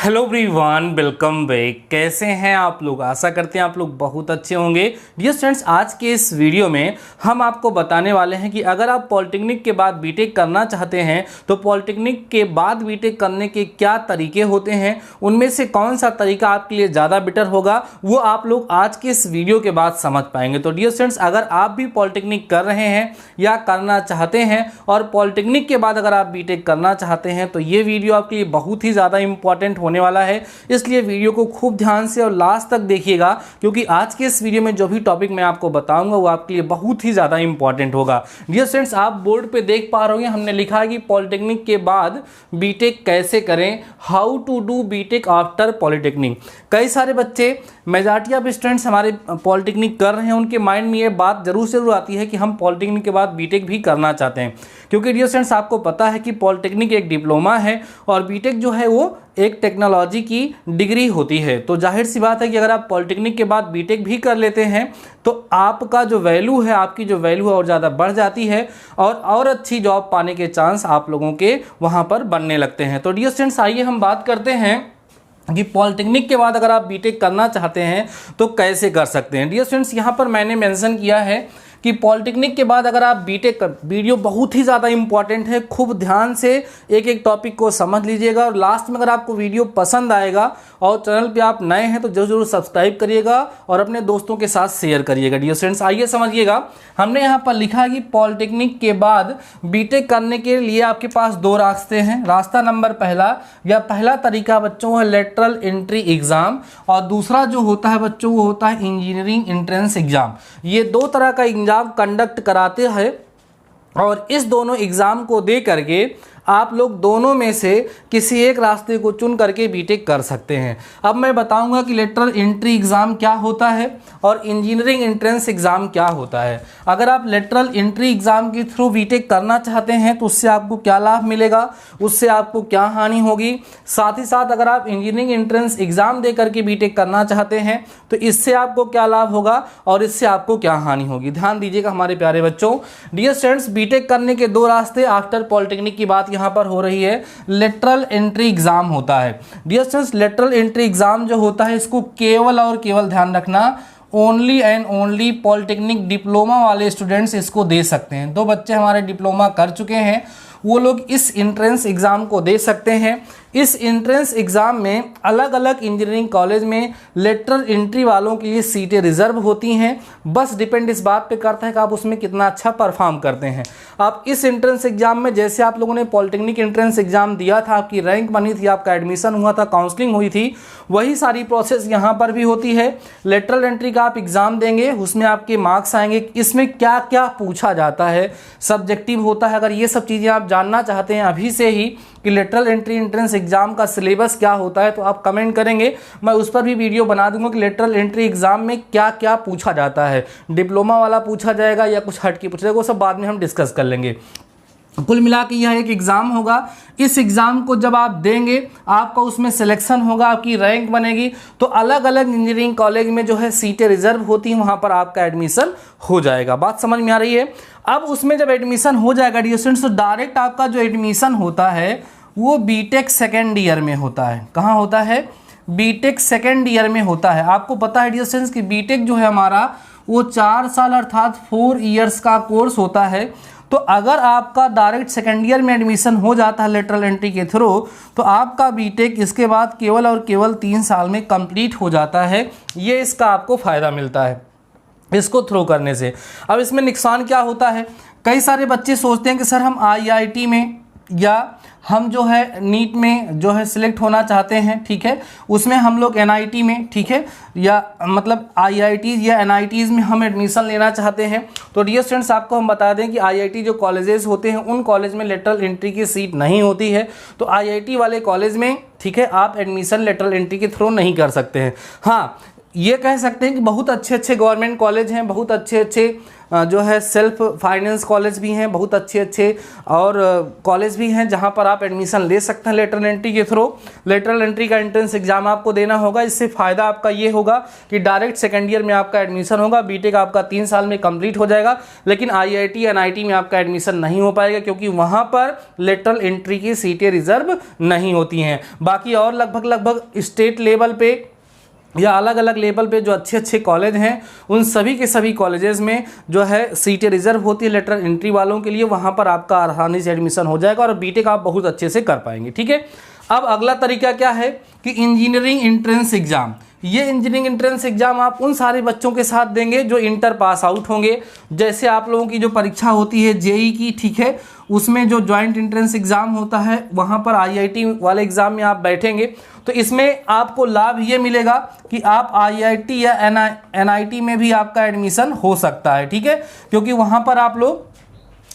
Hello everyone, welcome back. कैसे हैं आप लोग? आशा करते हैं आप लोग बहुत अच्छे होंगे। डियर स्टूडेंट्स, आज के इस वीडियो में हम आपको बताने वाले हैं कि अगर आप पॉलिटेक्निक के बाद बीटेक करना चाहते हैं तो पॉलिटेक्निक के बाद बीटेक करने के क्या तरीके होते हैं, उनमें से कौन सा तरीका आपके लिए ज़्यादा बेटर होगा, वो आप लोग आज के इस वीडियो के बाद समझ पाएंगे। तो डियर स्टूडेंट्स, अगर आप भी पॉलिटेक्निक कर रहे हैं या करना चाहते हैं और पॉलिटेक्निक के बाद अगर आप बीटेक करना चाहते हैं तो ये वीडियो आपके लिए बहुत ही ज़्यादा इंपॉर्टेंट होने वाला है। इसलिए वीडियो को खूब ध्यान से और लास्ट तक देखिएगा, क्योंकि आज के इस वीडियो में जो भी टॉपिक मैं आपको बताऊंगा वो आपके लिए बहुत ही ज़्यादा इंपॉर्टेंट होगा। डियर स्टूडेंट्स, आप बोर्ड पे देख पा रहे होंगे, हमने लिखा है कि पॉलिटेक्निक के बाद बीटेक कैसे करें, how to do BTech after polytechnic. कई सारे बच्चे, मेजॉरिटी ऑफ स्टूडेंट्स हमारे पॉलिटेक्निक कर रहे हैं, उनके माइंड में ये बात जरूर से जरूर आती है कि हम पॉलिटेक्निक के बाद बीटेक भी करना चाहते हैं, क्योंकि डियर स्टूडेंट्स आपको पता है कि पॉलिटेक्निक एक डिप्लोमा है और बीटेक जो है वो एक टेक्नोलॉजी की डिग्री होती है। तो जाहिर सी बात है कि अगर आप पॉलिटेक्निक के बाद बीटेक भी कर लेते हैं तो आपका जो वैल्यू है, आपकी जो वैल्यू है और ज़्यादा बढ़ जाती है और अच्छी जॉब पाने के चांस आप लोगों के वहाँ पर बनने लगते हैं। तो डियर स्टूडेंट्स, आइए हम बात करते हैं कि पॉलिटेक्निक के बाद अगर आप बीटेक करना चाहते हैं तो कैसे कर सकते हैं। डियर स्टूडेंट्स, यहाँ पर मैंने मेंशन किया है कि पॉलिटेक्निक के बाद अगर आप बीटेक कर, वीडियो बहुत ही ज़्यादा इंपॉर्टेंट है, खूब ध्यान से एक एक टॉपिक को समझ लीजिएगा और लास्ट में अगर आपको वीडियो पसंद आएगा और चैनल पे आप नए हैं तो जरूर सब्सक्राइब करिएगा और अपने दोस्तों के साथ शेयर करिएगा। डियर स्टूडेंट्स, आइए समझिएगा, हमने यहाँ पर लिखा है कि पॉलिटेक्निक के बाद बीटेक करने के लिए आपके पास दो रास्ते हैं। रास्ता नंबर पहला तरीका बच्चों है लेटरल एंट्री एग्जाम, और दूसरा जो होता है बच्चों वो होता है इंजीनियरिंग एंट्रेंस एग्जाम। ये दो तरह का एग्जाम कंडक्ट कराते हैं और इस दोनों एग्जाम को दे करके आप लोग दोनों में से किसी एक रास्ते को चुन करके बीटेक कर सकते हैं। अब मैं बताऊंगा कि लेटरल एंट्री एग्ज़ाम क्या होता है और इंजीनियरिंग एंट्रेंस एग्ज़ाम क्या होता है। अगर आप लेटरल एंट्री एग्ज़ाम के थ्रू बीटेक करना चाहते हैं तो उससे आपको क्या लाभ मिलेगा, उससे आपको क्या हानि होगी, साथ ही साथ अगर आप इंजीनियरिंग एंट्रेंस एग्ज़ाम दे करके बीटेक करना चाहते हैं तो इससे आपको क्या लाभ होगा और इससे आपको क्या हानि होगी। ध्यान दीजिएगा हमारे प्यारे बच्चों। डियर स्टूडेंट्स, बीटेक करने के दो रास्ते आफ्टर पॉलिटेक्निक की बात यहाँ पर हो रही है। लेटरल एंट्री एग्जाम होता है। Dear students, lateral entry exam जो होता है इसको केवल और केवल ध्यान रखना only and only polytechnic diploma वाले स्टूडेंट्स इसको दे सकते हैं। दो बच्चे हमारे डिप्लोमा कर चुके हैं, वो लोग इस एंट्रेंस एग्ज़ाम को दे सकते हैं। इस एंट्रेंस एग्ज़ाम में अलग अलग इंजीनियरिंग कॉलेज में लेटरल एंट्री वालों के लिए सीटें रिजर्व होती हैं। बस डिपेंड इस बात पे करता है कि आप उसमें कितना अच्छा परफॉर्म करते हैं। आप इस एंट्रेंस एग्ज़ाम में, जैसे आप लोगों ने पॉलिटेक्निक एंट्रेंस एग्ज़ाम दिया था, आपकी रैंक बनी थी, आपका एडमिशन हुआ था, काउंसलिंग हुई थी, वही सारी प्रोसेस यहाँ पर भी होती है। लेटरल एंट्री का आप एग्ज़ाम देंगे, उसमें आपके मार्क्स आएंगे, इसमें क्या क्या पूछा जाता है, सब्जेक्टिव होता है। अगर ये सब चीज़ें आप जानना चाहते हैं अभी से ही कि लेटरल एंट्री एंट्रेंस एग्जाम का सिलेबस क्या होता है तो आप कमेंट करेंगे, मैं उस पर भी वीडियो बना दूंगा कि लेटरल एंट्री एग्जाम में क्या क्या पूछा जाता है, डिप्लोमा वाला पूछा जाएगा या कुछ हट के पूछा जाएगा, वो सब बाद में हम डिस्कस कर लेंगे। कुल मिला के यह एक एग्ज़ाम होगा। इस एग्ज़ाम को जब आप देंगे आपका उसमें सिलेक्शन होगा, आपकी रैंक बनेगी, तो अलग अलग इंजीनियरिंग कॉलेज में जो है सीटें रिजर्व होती हैं, वहाँ पर आपका एडमिशन हो जाएगा। बात समझ में आ रही है? अब उसमें जब एडमिशन हो जाएगा डियर स्टूडेंट्स, तो डायरेक्ट आपका जो एडमिशन होता है वो बीटेक सेकेंड ईयर में होता है। कहाँ होता है? बीटेक सेकेंड ईयर में होता है। आपको पता है डियर स्टूडेंट्स कि बीटेक जो है हमारा वो 4 साल अर्थात 4 ईयर्स का कोर्स होता है। तो अगर आपका डायरेक्ट सेकेंड ईयर में एडमिशन हो जाता है लेटरल एंट्री के थ्रू, तो आपका बीटेक इसके बाद केवल और केवल 3 साल में कंप्लीट हो जाता है। ये इसका आपको फ़ायदा मिलता है इसको थ्रू करने से। अब इसमें नुकसान क्या होता है? कई सारे बच्चे सोचते हैं कि सर हम आईआईटी में या हम जो है नीट में जो है सिलेक्ट होना चाहते हैं, ठीक है, उसमें हम लोग एनआईटी में, ठीक है, या मतलब आईआईटीज़ या एनआईटीज़ में हम एडमिशन लेना चाहते हैं। तो डियर स्टूडेंट्स, आपको हम बता दें कि आईआईटी जो कॉलेजेस होते हैं उन कॉलेज में लेटरल एंट्री की सीट नहीं होती है। तो आईआईटी वाले कॉलेज में, ठीक है, आप एडमिशन लेटरल एंट्री के थ्रू नहीं कर सकते हैं। हाँ, ये कह सकते हैं कि बहुत अच्छे अच्छे गवर्नमेंट कॉलेज हैं, बहुत अच्छे अच्छे जो है सेल्फ फाइनेंस कॉलेज भी हैं, बहुत अच्छे अच्छे और कॉलेज भी हैं जहां पर आप एडमिशन ले सकते हैं लेटरल एंट्री के थ्रू। लेटरल एंट्री का एंट्रेंस एग्जाम आपको देना होगा। इससे फ़ायदा आपका ये होगा कि डायरेक्ट सेकेंड ईयर में आपका एडमिशन होगा, बीटेक आपका 3 साल में कंप्लीट हो जाएगा। लेकिन IIT NIT में आपका एडमिशन नहीं हो पाएगा क्योंकि वहाँ पर लेटरल एंट्री की सीटें रिजर्व नहीं होती हैं। बाकी और लगभग स्टेट लेवल पे या अलग अलग लेवल पे जो अच्छे अच्छे कॉलेज हैं उन सभी के सभी कॉलेजेस में जो है सीटें रिजर्व होती है लेटरल एंट्री वालों के लिए। वहाँ पर आपका आसानी से एडमिशन हो जाएगा और बीटेक आप बहुत अच्छे से कर पाएंगे। ठीक है, अब अगला तरीका क्या है कि इंजीनियरिंग एंट्रेंस एग्जाम। ये इंजीनियरिंग एंट्रेंस एग्जाम आप उन सारे बच्चों के साथ देंगे जो इंटर पास आउट होंगे। जैसे आप लोगों की जो परीक्षा होती है जेई की, ठीक है, उसमें जो जॉइंट एंट्रेंस एग्जाम होता है वहाँ पर IIT वाले एग्जाम में आप बैठेंगे तो इसमें आपको लाभ ये मिलेगा कि आप IIT या NIT में भी आपका एडमिशन हो सकता है। ठीक है, क्योंकि वहाँ पर आप लोग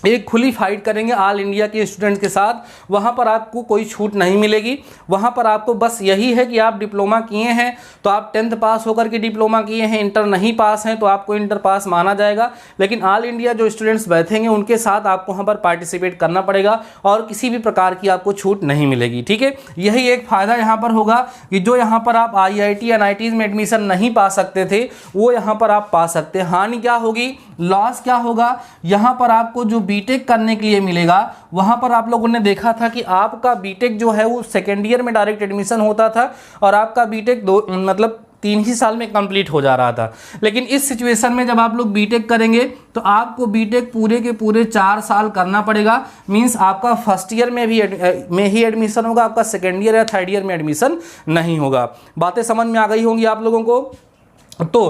एक खुली फाइट करेंगे ऑल इंडिया के स्टूडेंट्स के साथ। वहाँ पर आपको कोई छूट नहीं मिलेगी। वहाँ पर आपको बस यही है कि आप डिप्लोमा किए हैं तो आप 10th पास होकर के डिप्लोमा किए हैं, इंटर नहीं पास हैं तो आपको इंटर पास माना जाएगा। लेकिन ऑल इंडिया जो स्टूडेंट्स बैठेंगे उनके साथ आपको वहाँ पर पार्टिसिपेट करना पड़ेगा और किसी भी प्रकार की आपको छूट नहीं मिलेगी। ठीक है, यही एक फ़ायदा यहाँ पर होगा कि जो यहाँ पर आप IIT NIT में एडमिशन नहीं पा सकते थे वो यहाँ पर आप पा सकते हैं। हानि क्या होगी, लॉस क्या होगा, यहाँ पर आपको जो बीटेक करने के लिए मिलेगा वहाँ पर आप लोगों ने देखा था कि आपका बीटेक जो है वो सेकेंड ईयर में डायरेक्ट एडमिशन होता था और आपका बीटेक 3 ही साल में कंप्लीट हो जा रहा था। लेकिन इस सिचुएशन में जब आप लोग बीटेक करेंगे तो आपको बीटेक पूरे के पूरे 4 साल करना पड़ेगा। मींस आपका फर्स्ट ईयर में ही एडमिशन होगा, आपका सेकेंड ईयर या थर्ड ईयर में एडमिशन नहीं होगा। बातें समझ में आ गई होंगी आप लोगों को। तो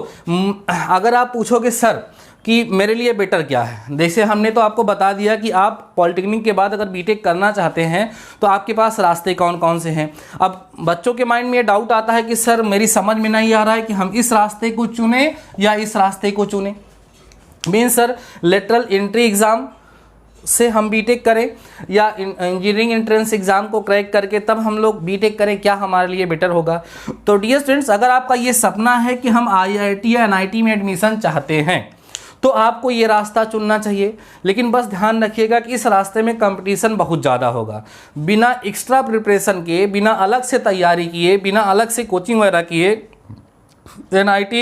अगर आप पूछोगे सर कि मेरे लिए बेटर क्या है, जैसे हमने तो आपको बता दिया कि आप पॉलिटेक्निक के बाद अगर बीटेक करना चाहते हैं तो आपके पास रास्ते कौन कौन से हैं। अब बच्चों के माइंड में ये डाउट आता है कि सर मेरी समझ में नहीं आ रहा है कि हम इस रास्ते को चुने या इस रास्ते को चुने। Mean sir lateral entry exam से हम बीटेक करें या इंजीनियरिंग एंट्रेंस एग्जाम को क्रैक करके तब हम लोग बीटेक करें, क्या हमारे लिए बेटर होगा। तो डियर स्टूडेंट्स, अगर आपका ये सपना है कि हम IIT या NIT में एडमिशन चाहते हैं तो आपको ये रास्ता चुनना चाहिए। लेकिन बस ध्यान रखिएगा कि इस रास्ते में कंपटीशन बहुत ज़्यादा होगा। बिना एक्स्ट्रा प्रिपरेशन किए, बिना अलग से तैयारी किए, बिना अलग से कोचिंग वगैरह किए NIT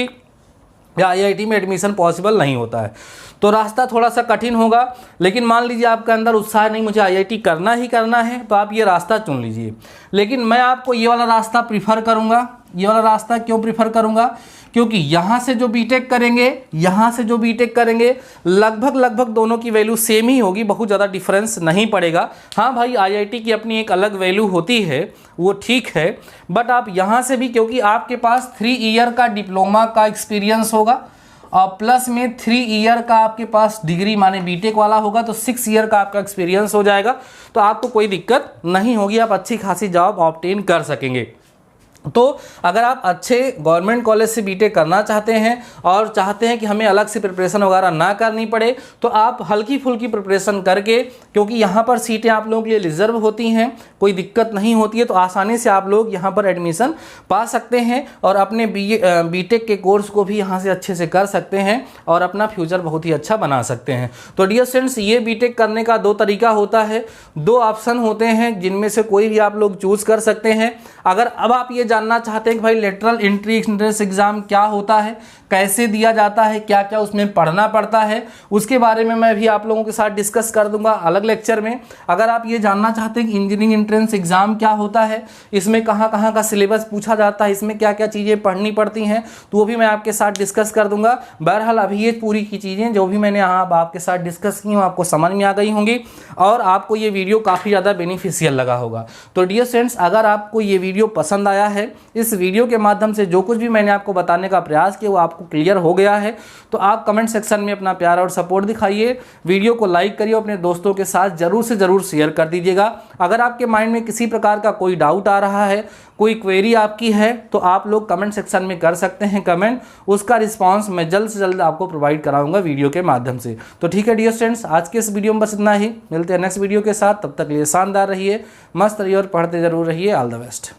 या IIT में एडमिशन पॉसिबल नहीं होता है। तो रास्ता थोड़ा सा कठिन होगा। लेकिन मान लीजिए आपके अंदर उत्साह नहीं, मुझे IIT करना ही करना है, तो आप ये रास्ता चुन लीजिए। लेकिन मैं आपको ये वाला रास्ता प्रीफर करूँगा। ये वाला रास्ता क्यों प्रीफर करूँगा, क्योंकि यहाँ से जो बीटेक करेंगे, यहाँ से जो बीटेक करेंगे लगभग दोनों की वैल्यू सेम ही होगी, बहुत ज़्यादा डिफरेंस नहीं पड़ेगा। हाँ भाई, IIT की अपनी एक अलग वैल्यू होती है, वो ठीक है, बट आप यहाँ से भी, क्योंकि आपके पास 3 ईयर का डिप्लोमा का एक्सपीरियंस होगा और प्लस में 3 ईयर का आपके पास डिग्री माने बीटेक वाला होगा, तो 6 ईयर का आपका एक्सपीरियंस हो जाएगा। तो आपको कोई दिक्कत नहीं होगी, आप अच्छी खासी जॉब ऑब्टेन कर सकेंगे। तो अगर आप अच्छे गवर्नमेंट कॉलेज से बीटेक करना चाहते हैं और चाहते हैं कि हमें अलग से प्रिपरेशन वगैरह ना करनी पड़े, तो आप हल्की फुल्की प्रिपरेशन करके, क्योंकि यहाँ पर सीटें आप लोगों के लिए रिजर्व होती हैं, कोई दिक्कत नहीं होती है, तो आसानी से आप लोग यहाँ पर एडमिशन पा सकते हैं और अपने बीटेक के कोर्स को भी यहाँ से अच्छे से कर सकते हैं और अपना फ्यूचर बहुत ही अच्छा बना सकते हैं। तो डियर स्टूडेंट्स, ये बीटेक करने का 2 तरीका होता है, 2 ऑप्शन होते हैं, जिनमें से कोई भी आप लोग चूज़ कर सकते हैं। अगर अब आप ये जानना चाहते हैं कि भाई लेटरल एंट्री एंट्रेंस एग्जाम क्या होता है, कैसे दिया जाता है, क्या क्या उसमें पढ़ना पड़ता है, उसके बारे में मैं भी आप लोगों के साथ डिस्कस कर दूंगा अलग लेक्चर में। अगर आप ये जानना चाहते हैं कि इंजीनियरिंग एंट्रेंस एग्जाम क्या होता है, इसमें कहाँ कहाँ का सिलेबस पूछा जाता है, इसमें क्या क्या चीज़ें पढ़नी पड़ती हैं, तो वो भी मैं आपके साथ डिस्कस कर दूंगा। बहरहाल अभी ये पूरी की चीज़ें जो भी मैंने यहाँ आपके साथ डिस्कस की हूँ आपको समझ में आ गई होंगी और आपको ये वीडियो काफ़ी ज़्यादा बेनिफिशियल लगा होगा। तो डियर स्टूडेंट्स, अगर आपको ये वीडियो पसंद आया है, इस वीडियो के माध्यम से जो कुछ भी मैंने आपको बताने का प्रयास किया वो आपको क्लियर हो गया है, तो आप कमेंट सेक्शन में अपना प्यार और सपोर्ट दिखाइए, वीडियो को लाइक करिए, अपने दोस्तों के साथ जरूर से ज़रूर शेयर कर दीजिएगा। अगर आपके माइंड में किसी प्रकार का कोई डाउट आ रहा है, कोई क्वेरी आपकी है, तो आप लोग कमेंट सेक्शन में कर सकते हैं कमेंट, उसका रिस्पांस मैं जल्द से जल्द आपको प्रोवाइड कराऊंगा वीडियो के माध्यम से। तो ठीक है डियर स्टूडेंट्स, आज के इस वीडियो में बस इतना ही, मिलते हैं नेक्स्ट वीडियो के साथ, तब तक लिए शानदार रहिए, मस्त रहिए और पढ़ते जरूर रहिए। All the best.